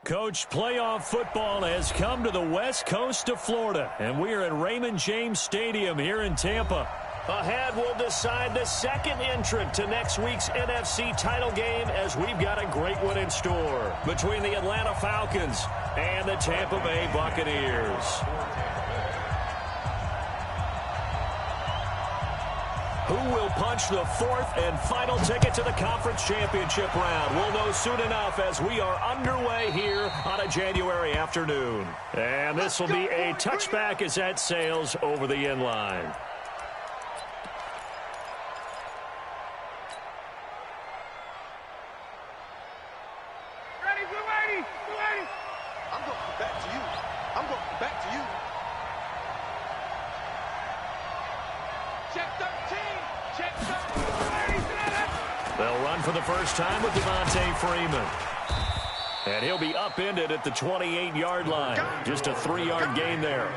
Coach, playoff football has come to the west coast of Florida, and we are at Raymond James Stadium here in Tampa. Ahead, we'll decide the second entrant to next week's NFC title game, as we've got a great one in store between the Atlanta Falcons and the Tampa Bay Buccaneers. Who will punch the fourth and final ticket to the conference championship round? We'll know soon enough as we are underway here on a January afternoon. And this will be a touchback as that sails over the end line. I'm going back to you. I'm going back to you. Check 13. Check 13. They'll run for the first time with Devontae Freeman. And he'll be upended at the 28-yard line. Just a 3-yard gain there.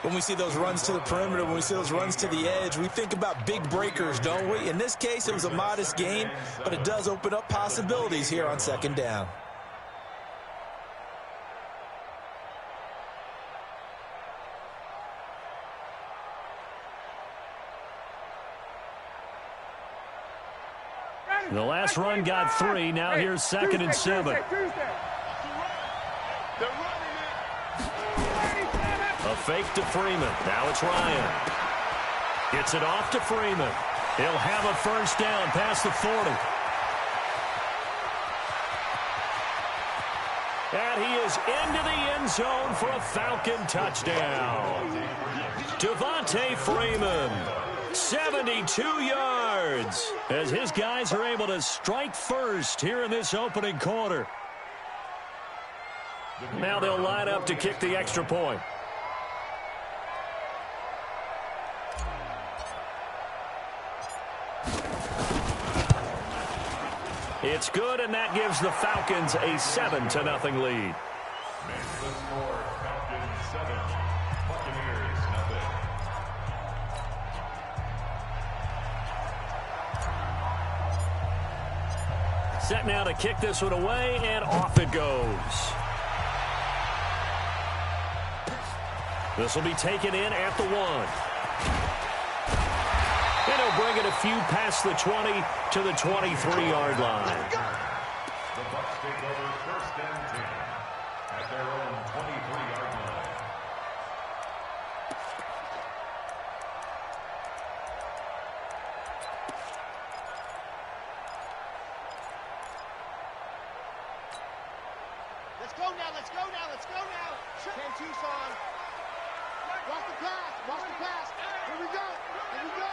When we see those runs to the perimeter, when we see those runs to the edge, we think about big breakers, don't we? In this case, it was a modest gain, but it does open up possibilities here on second down. The last run got 3. Now here's 2nd and 7. A fake to Freeman. Now it's Ryan. Gets it off to Freeman. He'll have a first down past the 40. And he is into the end zone for a Falcon touchdown. Devontae Freeman, 72 yards, as his guys are able to strike first here in this opening quarter. Now they'll line up to kick the extra point. It's good, and that gives the Falcons a 7-0 lead. Set now to kick this one away, and off it goes. This will be taken in at the 1. And he'll bring it a few past the 20 to the 23-yard line. The Bucs take over 1st and 10 at their own 23-yard line. Let's go now, let's go now, let's go now. 10 Tucson. Watch the pass, watch the pass. Here we go, here we go.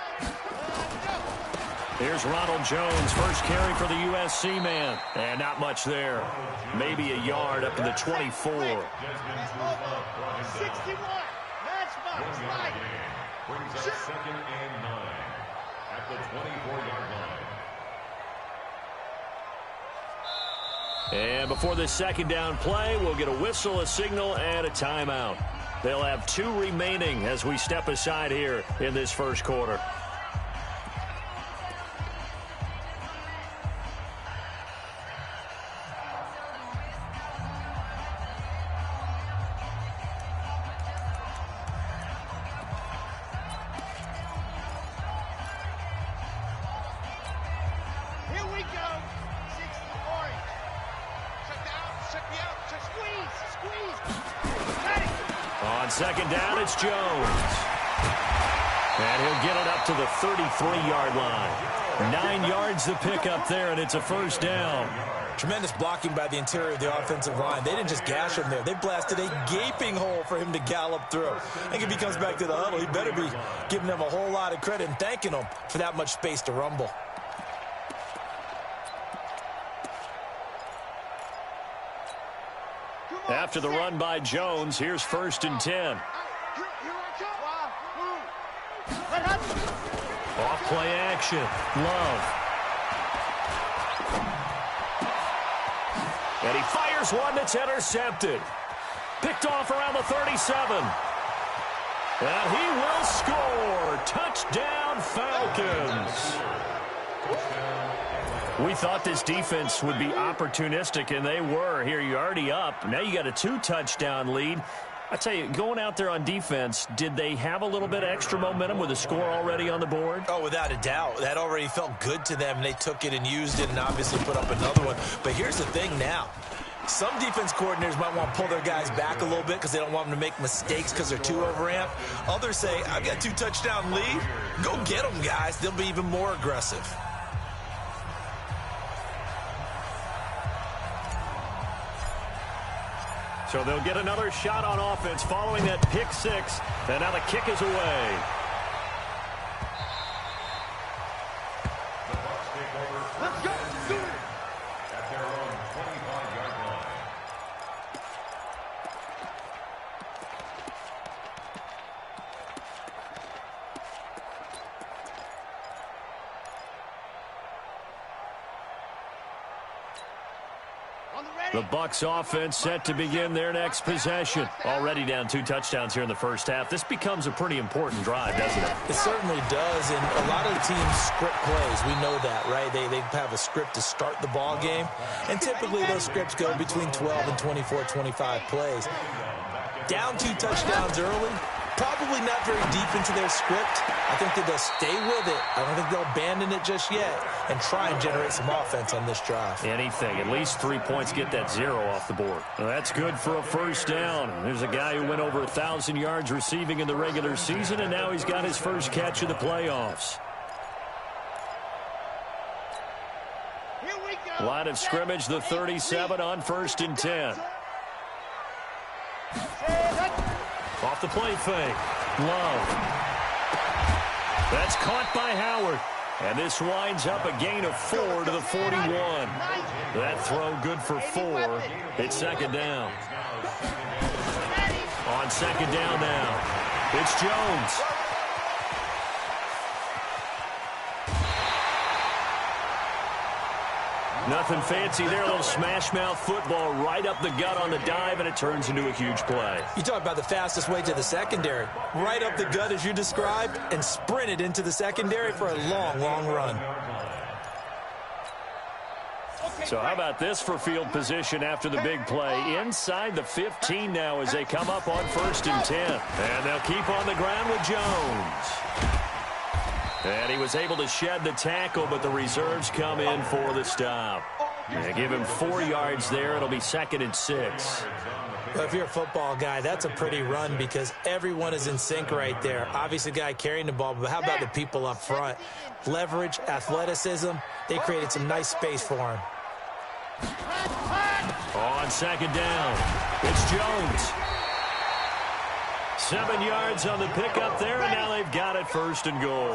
Here's Ronald Jones, first carry for the USC man. And not much there. Maybe a yard up to the 24. 61. That's right. Brings up 2nd and 9 at the 24-yard line. And before the second down play, we'll get a whistle, a signal, and a timeout. They'll have 2 remaining as we step aside here in this first quarter. Here we go. 60 orange. Check me out. Squeeze. On second down, it's Jones. And he'll get it up to the 33-yard line. 9 yards to pick up there, and it's a first down. Tremendous blocking by the interior of the offensive line. They didn't just gash him there. They blasted a gaping hole for him to gallop through. I think if he comes back to the huddle, he better be giving them a whole lot of credit and thanking them for that much space to rumble. After the run by Jones, here's 1st and 10. Off play action. Love. And he fires one that's intercepted. Picked off around the 37. And he will score. Touchdown, Falcons. We thought this defense would be opportunistic, and they were. Here, you're already up. Now you got a 2-touchdown lead. I tell you, going out there on defense, did they have a little bit of extra momentum with the score already on the board? Oh, without a doubt. That already felt good to them. They took it and used it and obviously put up another one. But here's the thing now. Some defense coordinators might want to pull their guys back a little bit because they don't want them to make mistakes because they're too overamped. Others say, I've got 2-touchdown lead. Go get them, guys. They'll be even more aggressive. So they'll get another shot on offense following that pick six. And now the kick is away. Let's go. At their own 25-yard line. The Bucs offense set to begin their next possession. Already down 2 touchdowns here in the first half. This becomes a pretty important drive, doesn't it? It certainly does, and a lot of the teams script plays. We know that, right? They have a script to start the ball game, and typically those scripts go between 12 and 24, 25 plays. Down 2 touchdowns early, probably not very deep into their script. I think that they'll stay with it. I don't think they'll abandon it just yet and try and generate some offense on this drive. Anything. At least 3 points, get that 0 off the board. Well, that's good for a first down. There's a guy who went over 1,000 yards receiving in the regular season, and now he's got his first catch of the playoffs. Here we go. Line of scrimmage, the 37 on 1st and 10. Off the play fake. Love. That's caught by Howard. And this winds up a gain of 4 to the 41. That throw good for 4. It's 2nd down. On 2nd down now, it's Jones. Nothing fancy there. A little smash mouth football right up the gut on the dive, and it turns into a huge play. You talk about the fastest way to the secondary. Right up the gut as you described and sprinted into the secondary for a long, long run. So how about this for field position after the big play? Inside the 15 now as they come up on 1st and 10. And they'll keep on the ground with Jones. And he was able to shed the tackle, but the reserves come in for the stop. They give him 4 yards there. It'll be 2nd and 6. Well, if you're a football guy, that's a pretty run because everyone is in sync right there. Obviously, the guy carrying the ball, but how about the people up front? Leverage, athleticism, they created some nice space for him. On 2nd down, it's Jones. 7 yards on the pickup there, and now they've got it 1st and goal.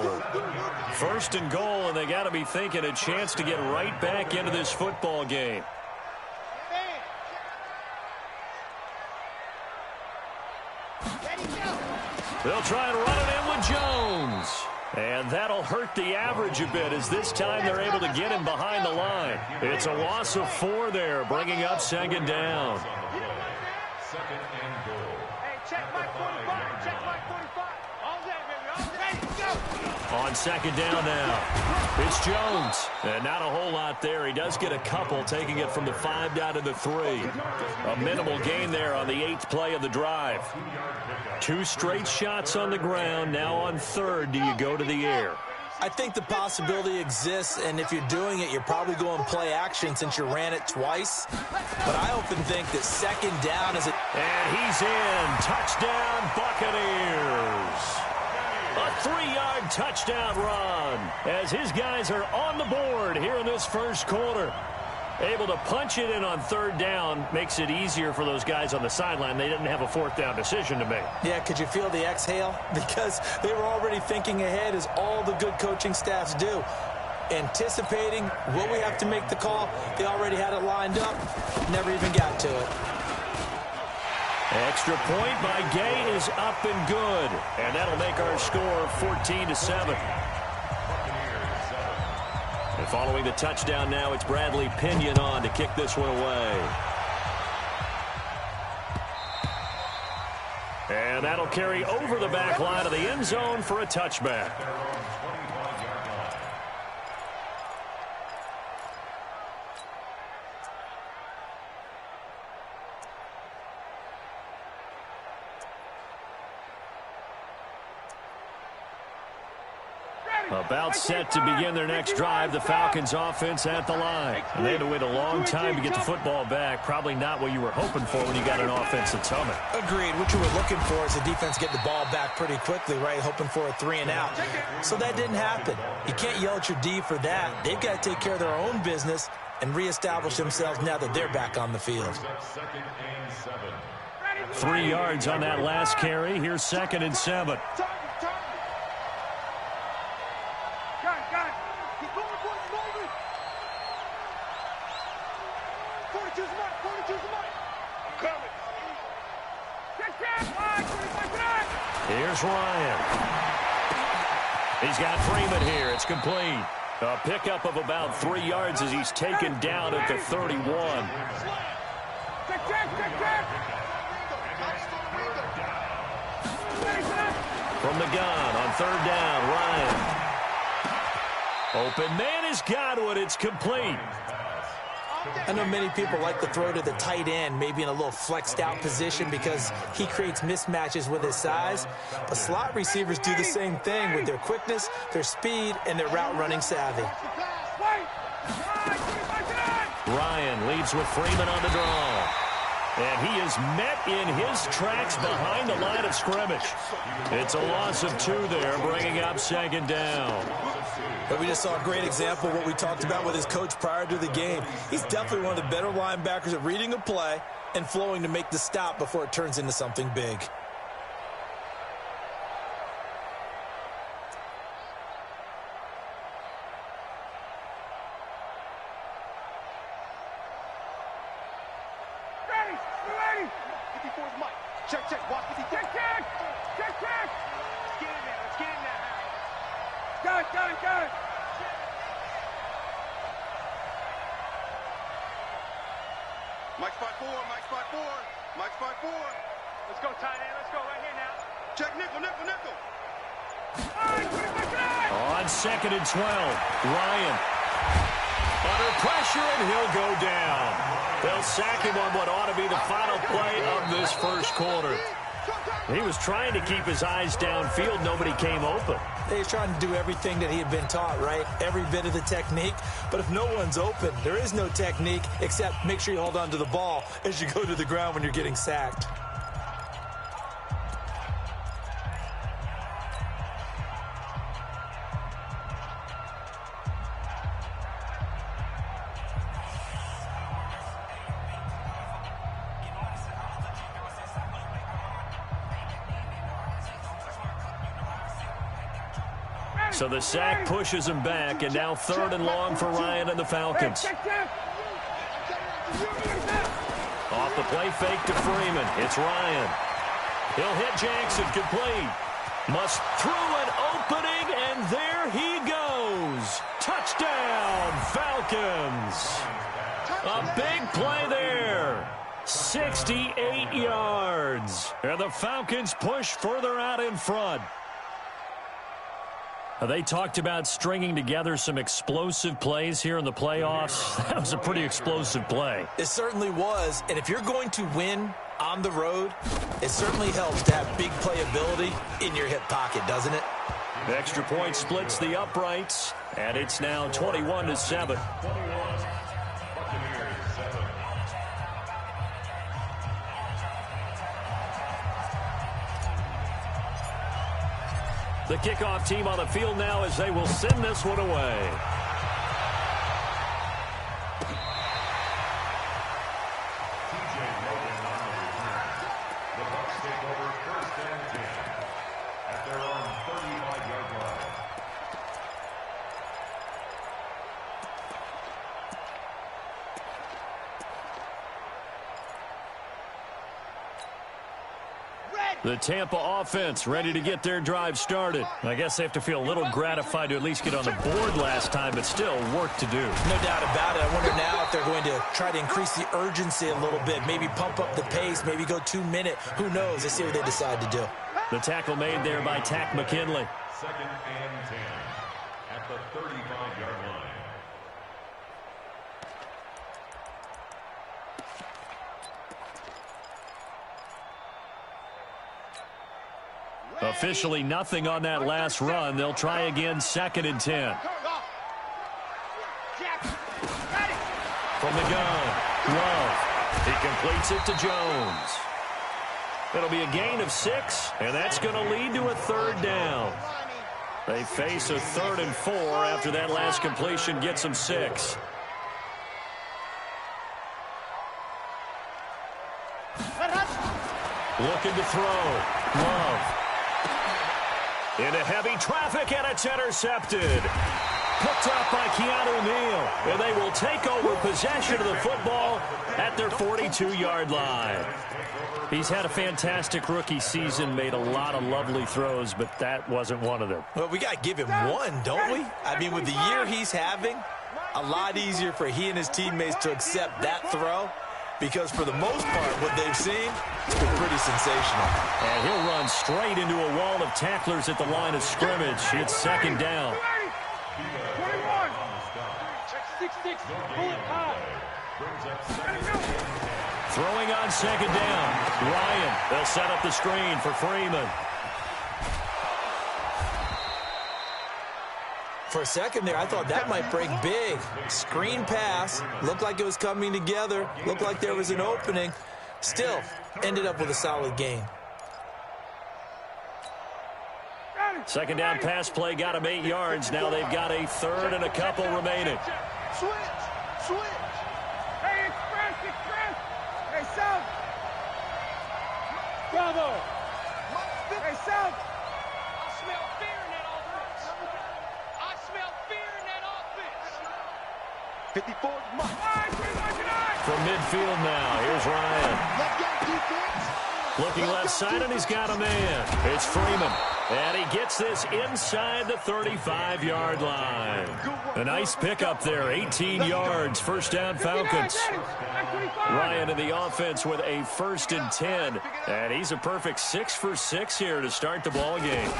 1st and goal, and they got to be thinking a chance to get right back into this football game. They'll try and run it in with Jones. And that'll hurt the average a bit as this time they're able to get him behind the line. It's a loss of 4 there, bringing up 2nd down. 2nd and goal. Check Mike 45. Check Mike 45. All day, baby. All day. Go. On 2nd down now, it's Jones. And not a whole lot there. He does get a couple, taking it from the 5 down to the 3. A minimal gain there on the 8th play of the drive. 2 straight shots on the ground. Now on 3rd, do you go to the air? I think the possibility exists, and if you're doing it, you're probably going play action since you ran it twice. But I often think that 2nd down is a... And he's in. Touchdown, Buccaneers. A 3-yard touchdown run as his guys are on the board here in this first quarter. Able to punch it in on 3rd down makes it easier for those guys on the sideline. They didn't have a 4th down decision to make. Yeah, could you feel the exhale? Because they were already thinking ahead, as all the good coaching staffs do. Anticipating, will we have to make the call? They already had it lined up. Never even got to it. Extra point by Gay is up and good. And that'll make our score 14-7. And following the touchdown now, it's Bradley Pinion on to kick this one away. And that'll carry over the back line of the end zone for a touchback. About set to begin their next drive, the Falcons offense at the line. And they had to wait a long time to get the football back. Probably not what you were hoping for when you got an offense that's humming. Agreed. What you were looking for is the defense getting the ball back pretty quickly, right? Hoping for a 3-and-out. So that didn't happen. You can't yell at your D for that. They've got to take care of their own business and reestablish themselves now that they're back on the field. 3 yards on that last carry. Here's 2nd and 7. Here's Ryan. He's got Freeman here. It's complete. A pickup of about 3 yards as he's taken down at the 31. From the gun on 3rd down, Ryan. Open man has got one. It's complete. I know many people like to throw to the tight end, maybe in a little flexed out position because he creates mismatches with his size. But slot receivers do the same thing with their quickness, their speed, and their route running savvy. Ryan leads with Freeman on the draw. And he is met in his tracks behind the line of scrimmage. It's a loss of 2 there, bringing up 2nd down. But we just saw a great example of what we talked about with his coach prior to the game. He's definitely one of the better linebackers at reading a play and flowing to make the stop before it turns into something big. On 2nd and 12, Ryan under pressure, and he'll go down. They'll sack him on what ought to be the final play of this first quarter. He was trying to keep his eyes downfield. Nobody came open. He's trying to do everything that he had been taught, right? Every bit of the technique. But if no one's open, there is no technique except make sure you hold on to the ball as you go to the ground when you're getting sacked. So the sack pushes him back, and now 3rd and long for Ryan and the Falcons. Off the play fake to Freeman. It's Ryan. He'll hit Jackson, complete. Must through an opening, and there he goes. Touchdown, Falcons. A big play there. 68 yards. And the Falcons push further out in front. They talked about stringing together some explosive plays here in the playoffs. That was a pretty explosive play. It certainly was. And if you're going to win on the road, it certainly helps to have big playability in your hip pocket, doesn't it? The extra point splits the uprights, and it's now 21-7. The kickoff team on the field now as they will send this one away. The Bucs take over 1st and 10 at their own 35-yard line. The Tampa offense ready to get their drive started. I guess they have to feel a little gratified to at least get on the board last time, but still work to do. No doubt about it. I wonder now if they're going to try to increase the urgency a little bit, maybe pump up the pace, maybe go 2-minute. Who knows? Let's see what they decide to do. The tackle made there by Tack McKinley. 2nd and 10 at the 35-yard line. Officially nothing on that last run. They'll try again, 2nd and 10. From the gun, Love. He completes it to Jones. It'll be a gain of 6, and that's going to lead to a 3rd down. They face a 3rd and 4 after that last completion gets them 6. Looking to throw. Love. Into heavy traffic, and it's intercepted. Picked up by Keanu Neal, and they will take over possession of the football at their 42-yard line. He's had a fantastic rookie season, made a lot of lovely throws, but that wasn't one of them. Well, we got to give him one, don't we? I mean, with the year he's having, a lot easier for he and his teammates to accept that throw, because for the most part, what they've seen, it's been pretty sensational. And he'll run straight into a wall of tacklers at the line of scrimmage. It's 2nd down. 21. 6-6. Pull it high. Throwing on 2nd down. Ryan, they'll set up the screen for Freeman. For a second there, I thought that might break big. Screen pass. Looked like it was coming together. Looked like there was an opening. Still, ended up with a solid gain. 2nd down pass play got him 8 yards. Now they've got a 3rd and a couple remaining. Switch. Hey, express. Hey, South. Bravo. Hey, South. I smell fear in that offense. 54 From midfield now, here's Ryan. Looking left side, and he's got a man. It's Freeman. And he gets this inside the 35-yard line. A nice pickup there, 18 yards, 1st down Falcons. Ryan in the offense with a 1st and 10. And he's a perfect 6 for 6 here to start the ball game.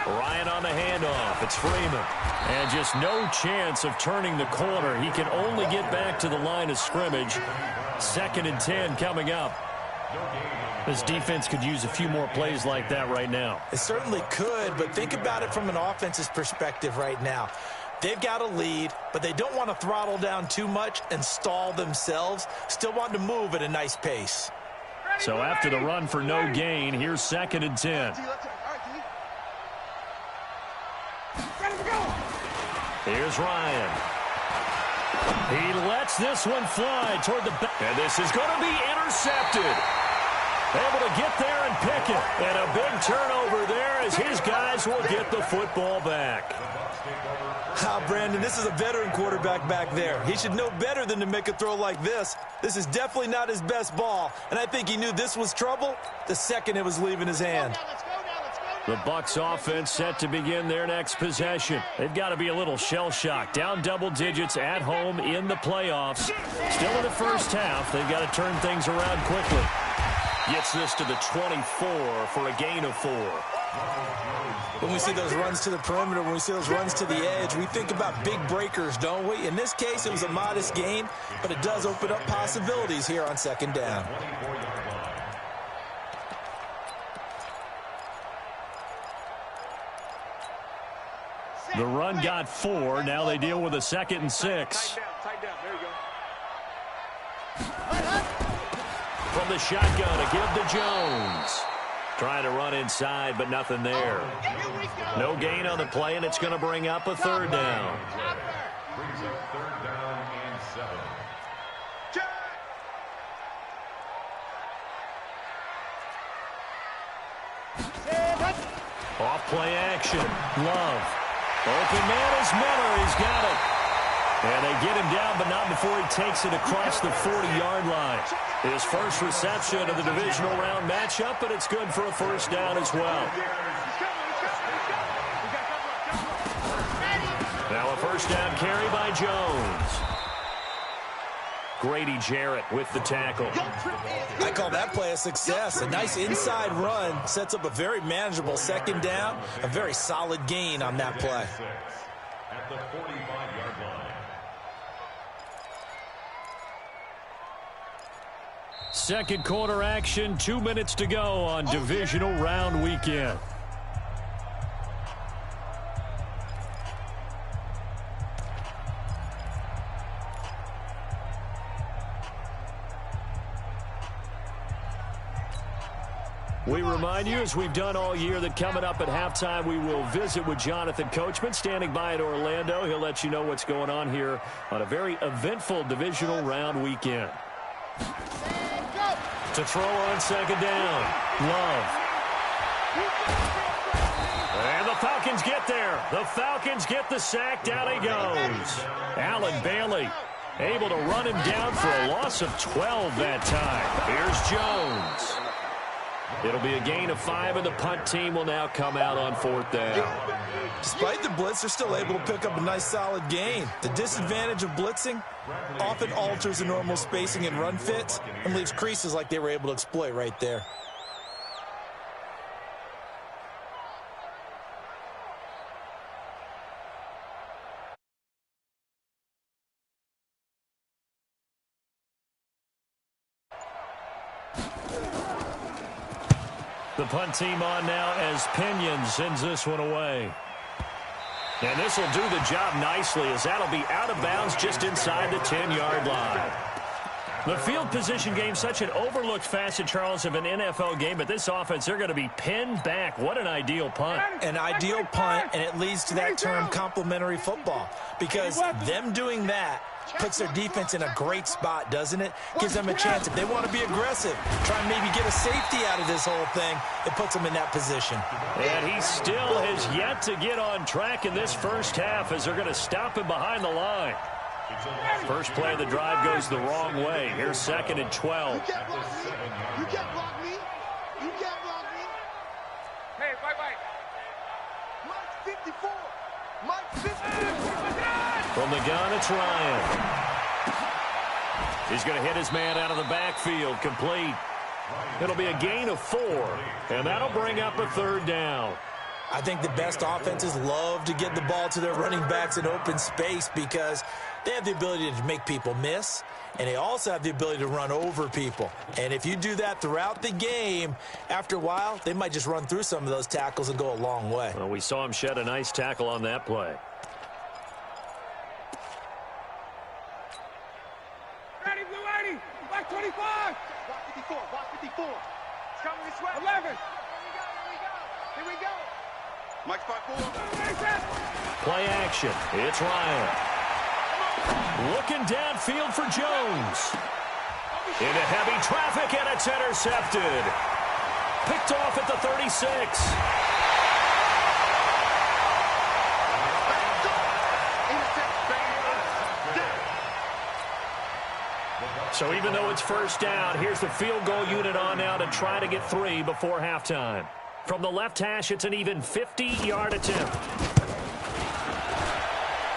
Ryan on the handoff. It's Freeman. And just no chance of turning the corner. He can only get back to the line of scrimmage. 2nd and 10 coming up. This defense could use a few more plays like that right now. It certainly could, but think about it from an offense's perspective right now. They've got a lead, but they don't want to throttle down too much and stall themselves. Still want to move at a nice pace. So after the run for no gain, here's 2nd and 10. Here's Ryan. He lets this one fly toward the back. And this is going to be intercepted. Able to get there and pick it. And a big turnover there as his guys will get the football back. Brandon, this is a veteran quarterback back there. He should know better than to make a throw like this. This is definitely not his best ball. And I think he knew this was trouble the second it was leaving his hand. The Bucs offense set to begin their next possession. They've got to be a little shell-shocked. Down double digits at home in the playoffs. Still in the first half. They've got to turn things around quickly. Gets this to the 24 for a gain of 4. When we see those runs to the perimeter, when we see those runs to the edge, we think about big breakers, don't we? In this case, it was a modest gain, but it does open up possibilities here on 2nd down. The run got 4. Now they deal with a 2nd and 6. Tight down. There you go. From the shotgun, a give to Jones. Trying to run inside, but nothing there. No gain on the play, and it's going to bring up a 3rd down. Brings up 3rd down and 7. Off play action. Love. Open man is Miller. He's got it. And they get him down, but not before he takes it across the 40-yard line. His first reception of the divisional round matchup, but it's good for a 1st down as well. Now a 1st down carry by Jones. Grady Jarrett with the tackle. I call that play a success. A nice inside run sets up a very manageable 2nd down. A very solid gain on that play. At the 45-yard line. 2nd quarter action, 2 minutes to go on divisional round weekend. We remind you, as we've done all year, that coming up at halftime, we will visit with Jonathan Coachman, standing by in Orlando. He'll let you know what's going on here on a very eventful divisional round weekend. To throw on second down, Love. And the Falcons get there. The Falcons get the sack. Down he goes. Allen Bailey able to run him down for a loss of 12 that time. Here's Jones. It'll be a gain of 5, and the punt team will now come out on 4th down. Despite the blitz, they're still able to pick up a nice, solid gain. The disadvantage of blitzing often alters the normal spacing and run fits and leaves creases like they were able to exploit right there. The punt team on now as Pinion sends this one away. And this will do the job nicely, as that'll be out of bounds just inside the 10-yard line. The field position game, such an overlooked facet, Charles, of an NFL game, but this offense, they're going to be pinned back. What an ideal punt. An ideal punt, and it leads to that term complementary football, because them doing that puts their defense in a great spot, doesn't it? Gives them a chance. If they want to be aggressive, try and maybe get a safety out of this whole thing, it puts them in that position. And he still has yet to get on track in this first half, as they're going to stop him behind the line. First play of the drive goes the wrong way. Here's 2nd and 12. You can't block me. You can't block me. You can't block me. Hey, bye-bye. Mike 54. Mike 54. From the gun, it's Ryan. He's going to hit his man out of the backfield, complete. It'll be a gain of 4, and that'll bring up a 3rd down. I think the best offenses love to get the ball to their running backs in open space because they have the ability to make people miss, and they also have the ability to run over people. And if you do that throughout the game, after a while, they might just run through some of those tackles and go a long way. Well, we saw him shed a nice tackle on that play. Ready, blue 80. Black 25. Block 54. Block 54. It's coming this way. 11. Here we go. Mike 5-4. Play action. It's Ryan. Looking downfield for Jones. Into heavy traffic, and it's intercepted. Picked off at the 36. So even though it's first down, here's the field goal unit on now to try to get 3 before halftime. From the left hash, it's an even 50-yard attempt.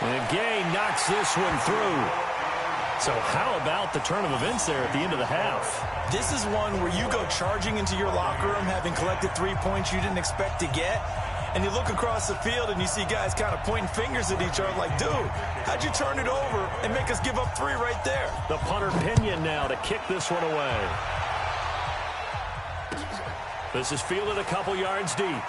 And Gay knocks this one through. So how about the turn of events there at the end of the half? This is one where you go charging into your locker room having collected 3 points you didn't expect to get, and you look across the field and you see guys kind of pointing fingers at each other like, dude, how'd you turn it over and make us give up 3 right there? The punter Pinion now to kick this one away. This is fielded a couple yards deep.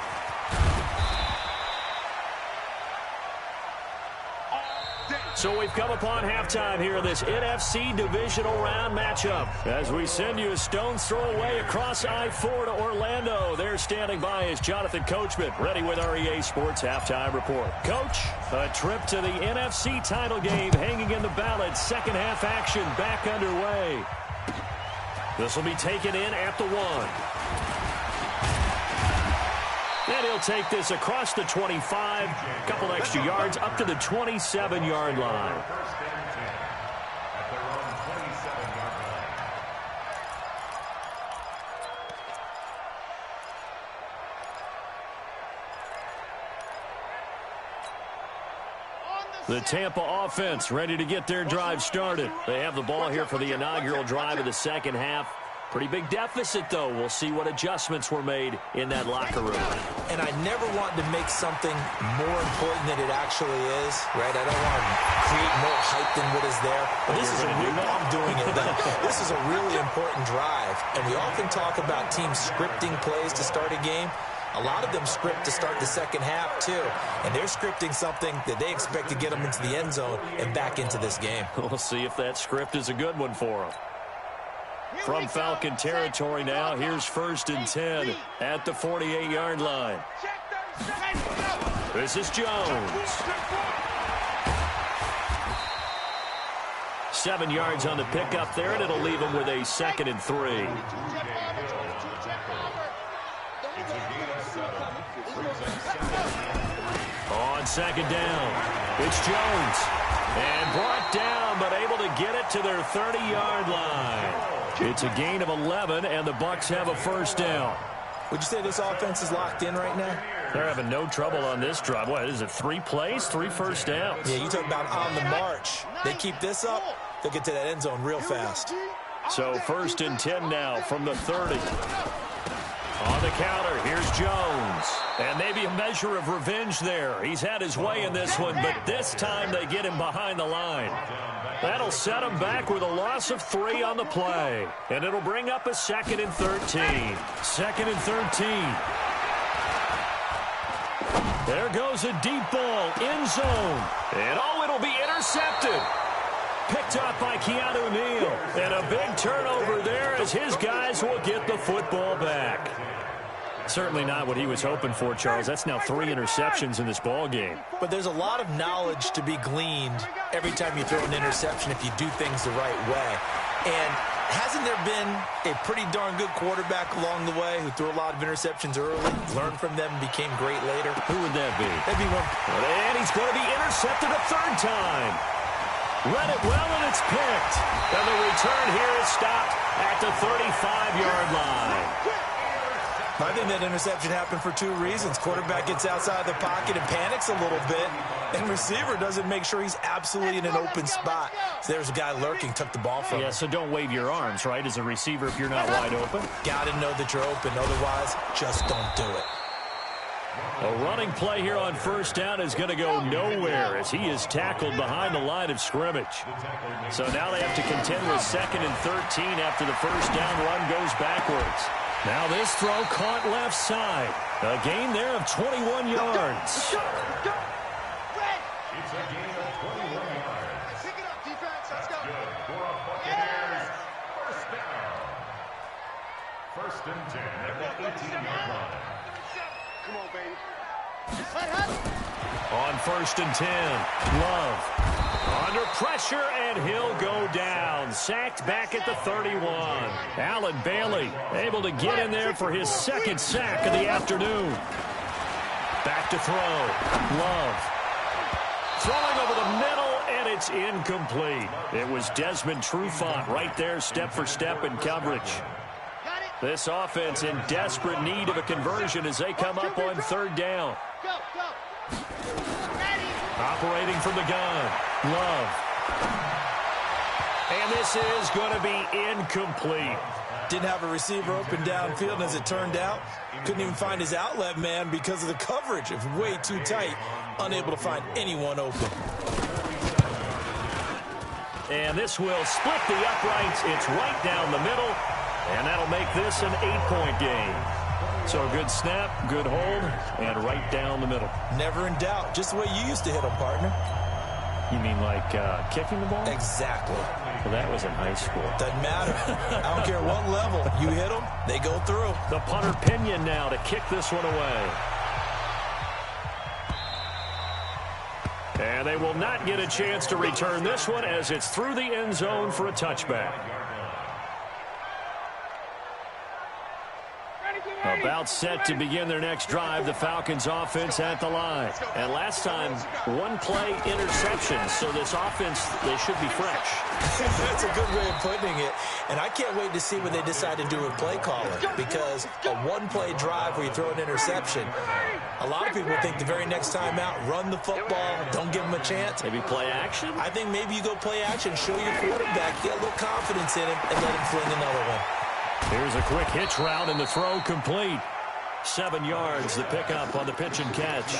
So we've come upon halftime here in this NFC divisional round matchup. As we send you a stone's throw away across I-4 to Orlando. There standing by is Jonathan Coachman, ready with our EA Sports Halftime Report. Coach, a trip to the NFC title game hanging in the balance. Second half action back underway. This will be taken in at the 1. And he'll take this across the 25, a couple extra yards, up to the 27-yard line. The Tampa offense ready to get their drive started. They have the ball here for the inaugural drive of the second half. Pretty big deficit, though. We'll see what adjustments were made in that locker room. And I never want to make something more important than it actually is, right? I don't want to create more hype than what is there. But this is a real, I'm doing it, though. This is a really important drive. And we often talk about teams scripting plays to start a game. A lot of them script to start the second half, too. And they're scripting something that they expect to get them into the end zone and back into this game. We'll see if that script is a good one for them. From Falcon territory now, here's 1st and 10 at the 48-yard line. This is Jones. 7 yards on the pickup there, and it'll leave him with a 2nd and 3. On 2nd down, it's Jones. And brought down, but able to get it to their 30-yard line. It's a gain of 11, and the Bucs have a 1st down. Would you say this offense is locked in right now? They're having no trouble on this drive. What is it, 3 plays, 3 first downs? Yeah, you talk about on the march. They keep this up, they'll get to that end zone real fast. So 1st and 10 now from the 30. On the counter, here's Jones. And maybe a measure of revenge there. He's had his way in this one, but this time they get him behind the line. That'll set him back with a loss of 3 on the play. And it'll bring up a 2nd and 13. 2nd and 13. There goes a deep ball, end zone. And it'll be intercepted. Picked up by Keanu Neal. And a big turnover there as his guys will get the football back. Certainly not what he was hoping for, Charles. That's now 3 interceptions in this ball game. But there's a lot of knowledge to be gleaned every time you throw an interception if you do things the right way. And hasn't there been a pretty darn good quarterback along the way who threw a lot of interceptions early, learned from them, and became great later? Who would that be? That'd be one. And he's going to be intercepted a 3rd time. Read it well, and it's picked. And the return here is stopped at the 35-yard line. I think that interception happened for 2 reasons. Quarterback gets outside the pocket and panics a little bit, and receiver doesn't make sure he's absolutely in an open spot. So there's a guy lurking, took the ball from him. Yeah, so don't wave your arms, right, as a receiver if you're not wide open. Got to know that you're open. Otherwise, just don't do it. A running play here on 1st down is going to go nowhere as he is tackled behind the line of scrimmage. So now they have to contend with 2nd and 13 after the 1st down run goes backwards. Now this throw caught left side. A gain there of 21 yards. It's a gain of 21 yards. Pick it up, defense. Let's go. Good for a Buccaneers 1st down. 1st and 10 at the 18-yard line. Come on, baby. On 1st and 10, Love. Under pressure, and he'll go down. Sacked back at the 31. Allen Bailey able to get in there for his 2nd sack of the afternoon. Back to throw. Love. Throwing over the middle, and it's incomplete. It was Desmond Trufant right there, step for step in coverage. This offense in desperate need of a conversion as they come up on 3rd down. Operating from the gun, Love. And this is going to be incomplete. Didn't have a receiver open downfield, and as it turned out, couldn't even find his outlet man because of the coverage. It was way too tight, unable to find anyone open. And this will split the uprights. It's right down the middle, and that'll make this an 8-point game. So a good snap, good hold, and right down the middle. Never in doubt. Just the way you used to hit them, partner. You mean like kicking the ball? Exactly. Well, that was in high school. Doesn't matter. I don't care what level. You hit them, they go through. The punter Pinion now to kick this one away. And they will not get a chance to return this one as it's through the end zone for a touchback. About set to begin their next drive, the Falcons offense at the line. And last time, 1-play interception, so this offense, they should be fresh. That's a good way of putting it. And I can't wait to see what they decide to do with play calling, because a 1-play drive where you throw an interception, a lot of people think the very next time out, run the football, don't give them a chance. Maybe play action? I think maybe you go play action, show your quarterback, get a little confidence in him, and let him fling another one. Here's a quick hitch route, and the throw complete. 7 yards, the pickup on the pitch and catch.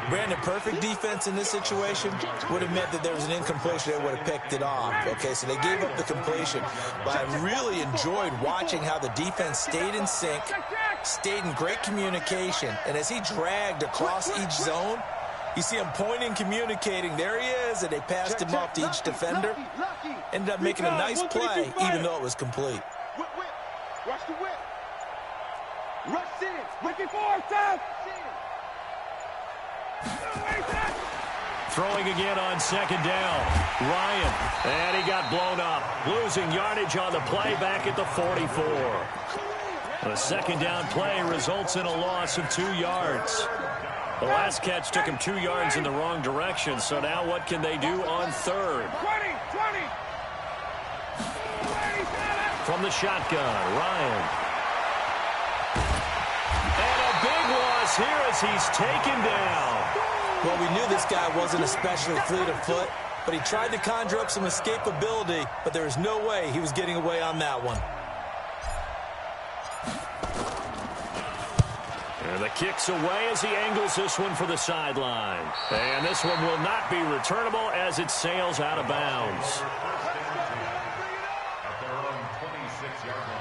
Brandon, perfect defense in this situation would have meant that there was an incompletion. They would have picked it off. Okay, so they gave up the completion. But I really enjoyed watching how the defense stayed in sync, stayed in great communication. And as he dragged across each zone, you see him pointing, communicating. There he is, and they passed him off to each defender. Ended up making a nice play, even though it was complete. Rush the whip. Rush in. Ricky Ford, Seth. Throwing again on second down. Ryan. And he got blown up. Losing yardage on the play back at the 44. The second down play results in a loss of 2 yards. The last catch took him 2 yards in the wrong direction. So now what can they do on third? 20. From the shotgun, Ryan. And a big loss here as he's taken down. Well, we knew this guy wasn't especially fleet of foot, but he tried to conjure up some escapability, but there was no way he was getting away on that one. And the kick's away as he angles this one for the sideline. And this one will not be returnable as it sails out of bounds. At their own 26-yard line.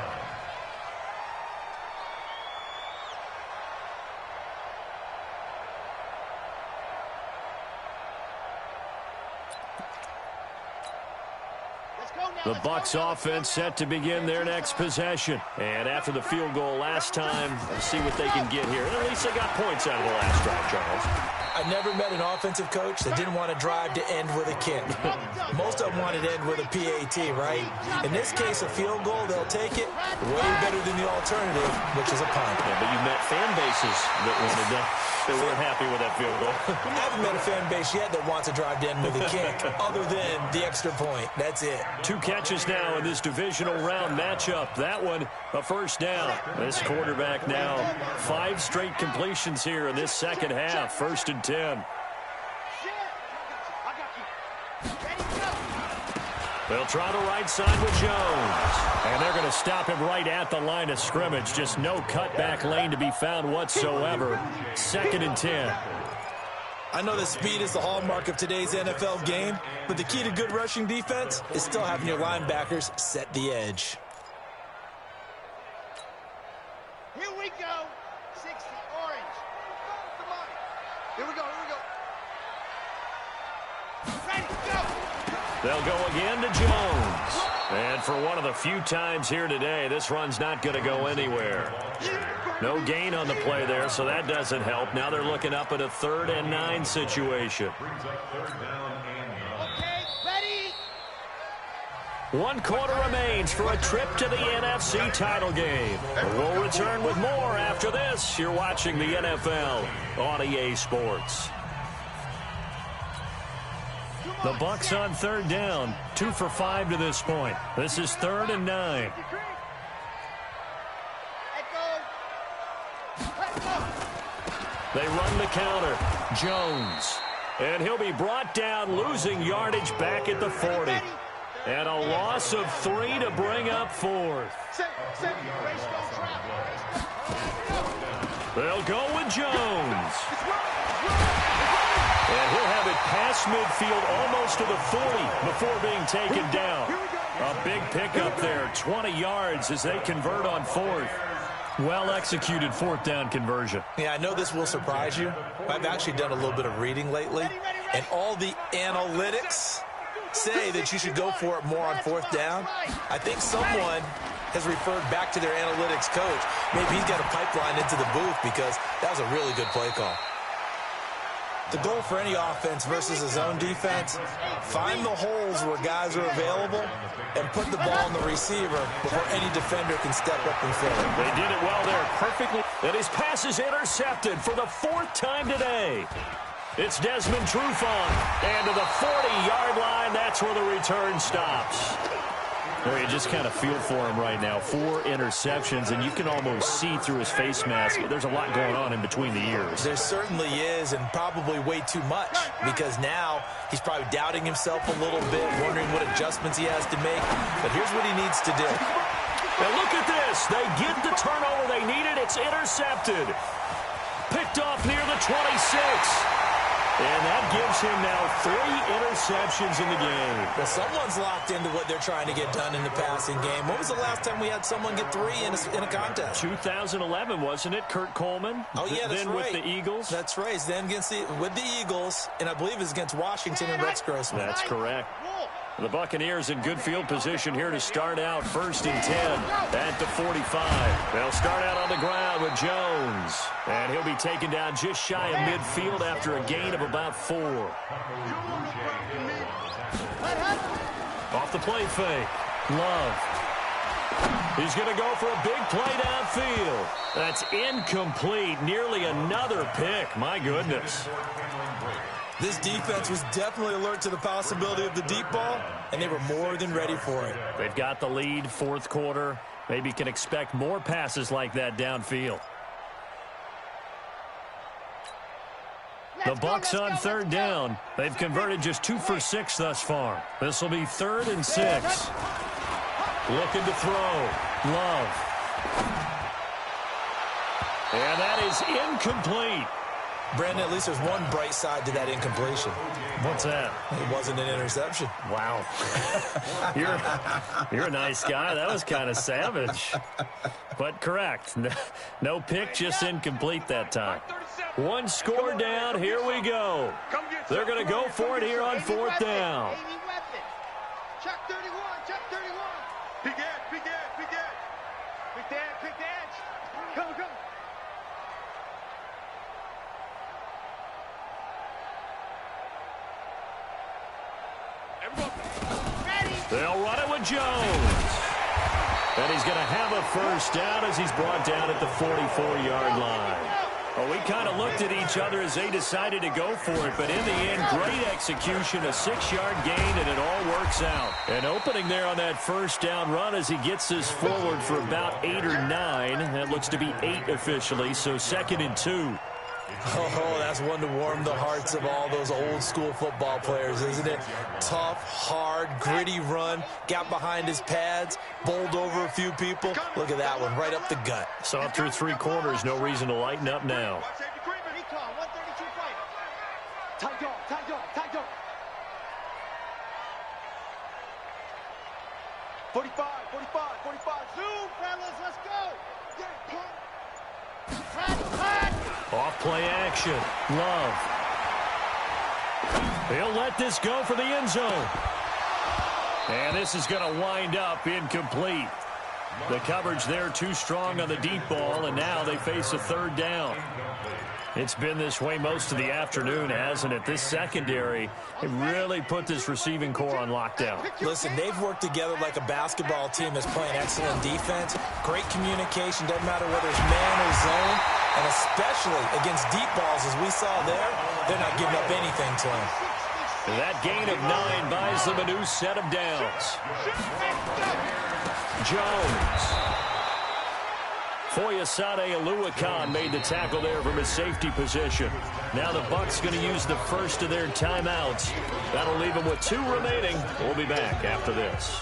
The Bucs offense set to begin their next possession. And after the field goal last time, let's see what they can get here. At least they got points out of the last drive, Charles. I never met an offensive coach that didn't want to drive to end with a kick. Most of them wanted to end with a PAT, right? In this case, a field goal, they'll take it way better than the alternative, which is a punt. Yeah, but you met fan bases that wanted that. They weren't happy with that field goal. I haven't met a fan base yet that wants to drive to end with a kick, other than the extra point. That's it. 2 catches now in this divisional round matchup. That one, a first down. This quarterback now, 5 straight completions here in this second half. 1st and 10. They'll try the right side with Jones. And they're going to stop him right at the line of scrimmage. Just no cutback lane to be found whatsoever. 2nd and 10. I know that speed is the hallmark of today's NFL game, but the key to good rushing defense is still having your linebackers set the edge. Here we go. 60, orange. Come on. Here we go. Ready, go. They'll go again to Jones. And for one of the few times here today, this run's not going to go anywhere. No gain on the play there, so that doesn't help. Now they're looking up at a 3rd and 9 situation. Okay, ready. 1 quarter remains for a trip to the NFC title game. We'll return with more after this. You're watching the NFL on EA Sports. The Bucs on 3rd down, 2 for 5 to this point. This is 3rd and 9. They run the counter. Jones. And he'll be brought down, losing yardage back at the 40. And a loss of 3 to bring up 4th. They'll go with Jones. And he'll have it past midfield almost to the 40 before being taken down. A big pickup there, 20 yards as they convert on 4th. Well-executed 4th down conversion. Yeah, I know this will surprise you. I've actually done a little bit of reading lately, and all the analytics say that you should go for it more on 4th down. I think someone has referred back to their analytics coach. Maybe he's got a pipeline into the booth because that was a really good play call. The goal for any offense versus a zone defense, find the holes where guys are available and put the ball on the receiver before any defender can step up and fill it. They did it well there, perfectly. And his pass is intercepted for the 4th time today. It's Desmond Trufant. And to the 40-yard line, that's where the return stops. Well, you just kind of feel for him right now. 4 interceptions, and you can almost see through his face mask. There's a lot going on in between the ears. There certainly is, and probably way too much, because now he's probably doubting himself a little bit, wondering what adjustments he has to make. But here's what he needs to do. And look at this. They get the turnover they needed. It's intercepted. Picked off near the 26. And that gives him now 3 interceptions in the game. Well, someone's locked into what they're trying to get done in the passing game. When was the last time we had someone get 3 in a contest? 2011, wasn't it? Kurt Coleman. Oh, yeah, that's then right. With the Eagles. That's right. Then with the Eagles, and I believe it's against Washington and Rex Grossman. That's correct. The Buccaneers in good field position here to start out 1st and 10 at the 45. They'll start out on the ground with Jones. And he'll be taken down just shy of midfield after a gain of about 4. Off the play fake. Love. He's going to go for a big play downfield. That's incomplete. Nearly another pick. My goodness. This defense was definitely alert to the possibility of the deep ball, and they were more than ready for it. They've got the lead, 4th quarter. Maybe can expect more passes like that downfield. The Bucs on 3rd down. They've converted just 2 for 6 thus far. This will be 3rd and 6. Looking to throw. Love. And that is incomplete. Brandon, at least there's one bright side to that incompletion. What's that? It wasn't an interception. Wow. You're a nice guy. That was kind of savage. But correct. No pick, just incomplete that time. 1 score down. Here we go. They're going to go for it here on 4th down. Chuck 31, Chuck 31. Big edge, big edge, big edge. Big edge, big edge. Come, come. They'll run it with Jones. And he's going to have a 1st down as he's brought down at the 44-yard line. Well, we kind of looked at each other as they decided to go for it, but in the end, great execution, a 6-yard gain, and it all works out. An opening there on that 1st down run as he gets this forward for about 8 or 9. That looks to be 8 officially, so 2nd and 2. Oh, that's one to warm the hearts of all those old-school football players, isn't it? Tough, hard, gritty run, got behind his pads, bowled over a few people. Look at that one, right up the gut. Saw through 3 quarters, no reason to lighten up now. 45, 45, 45. Zoom, fellas, let's go. Off play action. Love. He'll let this go for the end zone. And this is going to wind up incomplete. The coverage there too strong on the deep ball, and now they face a 3rd down. It's been this way most of the afternoon, hasn't it? This secondary, it really put this receiving core on lockdown. Listen, they've worked together like a basketball team that's playing excellent defense. Great communication, doesn't matter whether it's man or zone. And especially against deep balls, as we saw there, they're not giving up anything to him. That gain of 9 buys them a new set of downs. Jones. Foyesade Aluakan made the tackle there from his safety position. Now the Bucs going to use the first of their timeouts. That'll leave them with 2 remaining. We'll be back after this.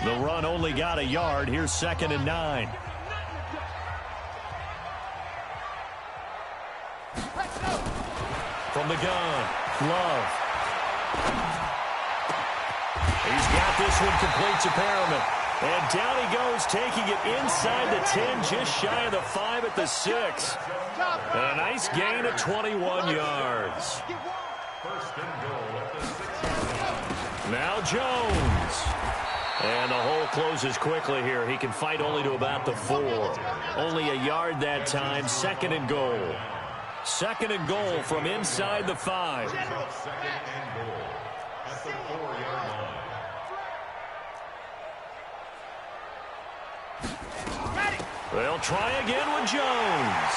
The run only got a yard. Here's 2nd and 9. From the gun, Love. He's got this one complete to Perriman. And down he goes, taking it inside the 10, just shy of the 5 at the 6. And a nice gain of 21 yards. Now Jones. And the hole closes quickly here. He can fight only to about the 4. Only a yard that time. 2nd and goal. 2nd and goal from inside the 5. Second and goal at the 4-yard line. They'll try again with Jones.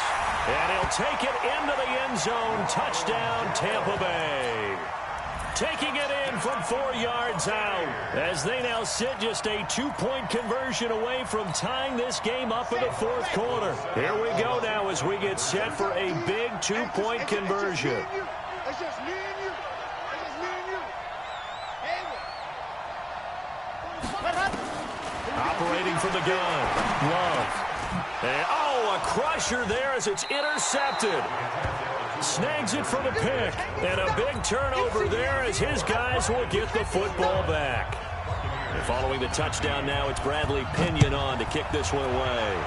And he'll take it into the end zone. Touchdown, Tampa Bay. Taking it in from 4 yards out as they now sit just a 2-point conversion away from tying this game up in the 4th quarter. Here we go now as we get set for a big 2-point conversion. It's just me and you. It's just me and you. Operating from the gun. Love. And, a crusher there as it's intercepted. Snags it for the pick. And a big turnover there as his guys will get the football back. And following the touchdown now, it's Bradley Pinion on to kick this one away.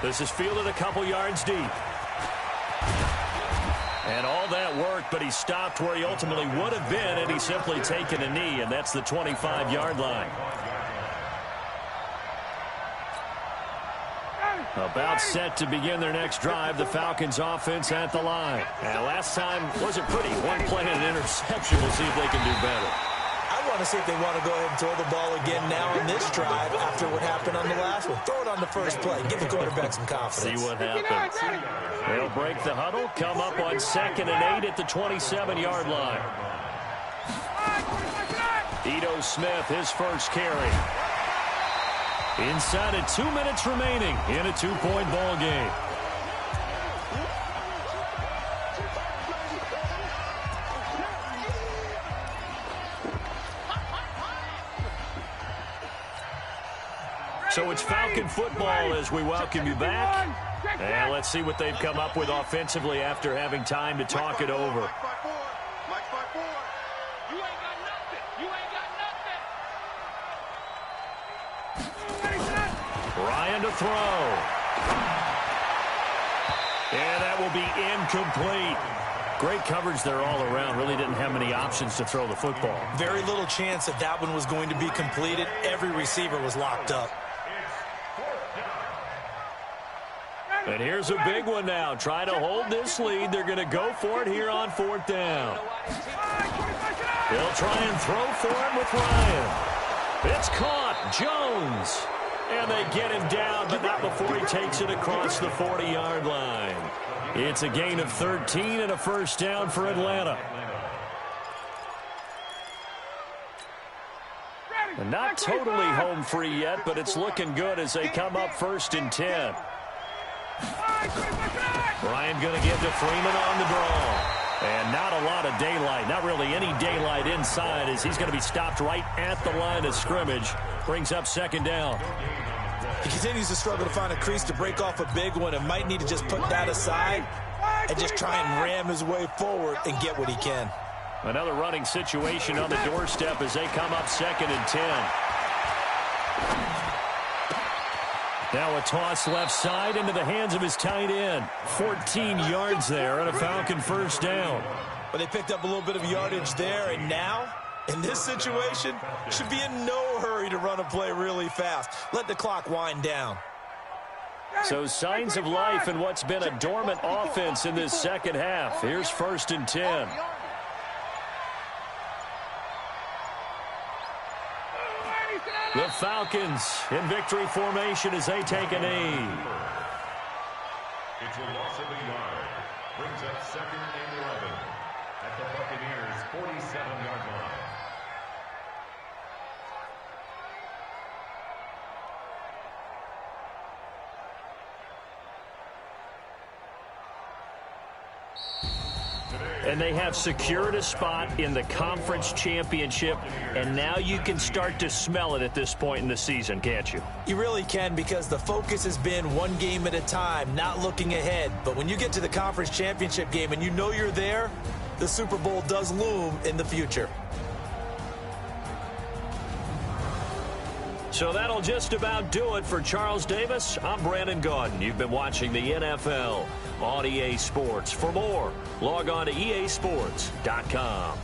This is fielded a couple yards deep. And all that worked, but he stopped where he ultimately would have been, and he's simply taken a knee, and that's the 25-yard line. About set to begin their next drive, the Falcons offense at the line. And last time wasn't pretty. One play and an interception. We'll see if they can do better. I want to see if they want to go ahead and throw the ball again now in this drive after what happened on the last one. Throw it on the first play. Give the quarterback some confidence. See what happens. They'll break the huddle, come up on 2nd and 8 at the 27-yard line. Ito Smith, his first carry. Inside of 2 minutes remaining in a 2-point ball game. So it's Falcon football as we welcome you back. And let's see what they've come up with offensively after having time to talk it over. Ryan to throw. And that will be incomplete. Great coverage there all around. Really didn't have many options to throw the football. Very little chance that that one was going to be completed. Every receiver was locked up. And here's a big one now. Try to hold this lead. They're going to go for it here on 4th down. They'll try and throw for him with Ryan. It's caught. Jones. And they get him down, but not before he takes it across the 40-yard line. It's a gain of 13 and a first down for Atlanta. And not totally home free yet, but it's looking good as they come up 1st and 10. Ryan going to give to Freeman on the draw. And not a lot of daylight, not really any daylight inside as he's going to be stopped right at the line of scrimmage. Brings up 2nd down. He continues to struggle to find a crease to break off a big one and might need to just put that aside and just try and ram his way forward and get what he can. Another running situation on the doorstep as they come up 2nd and 10. Now a toss left side into the hands of his tight end. 14 yards there and a Falcon first down. But they picked up a little bit of yardage there, and now, in this situation, should be in no hurry to run a play really fast. Let the clock wind down. So signs of life in what's been a dormant offense in this second half. Here's 1st and 10. The Falcons in victory formation as they take a knee. It's a loss of a yard. Brings up 2nd and 11 at the Buccaneers' 47-yard line. And they have secured a spot in the conference championship, and now you can start to smell it at this point in the season, can't you? You really can, because the focus has been one game at a time, not looking ahead. But when you get to the conference championship game and you know you're there, the Super Bowl does loom in the future. So that'll just about do it for Charles Davis. I'm Brandon Gaudin. You've been watching the NFL on EA Sports. For more, log on to easports.com.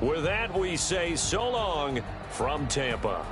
With that, we say so long from Tampa.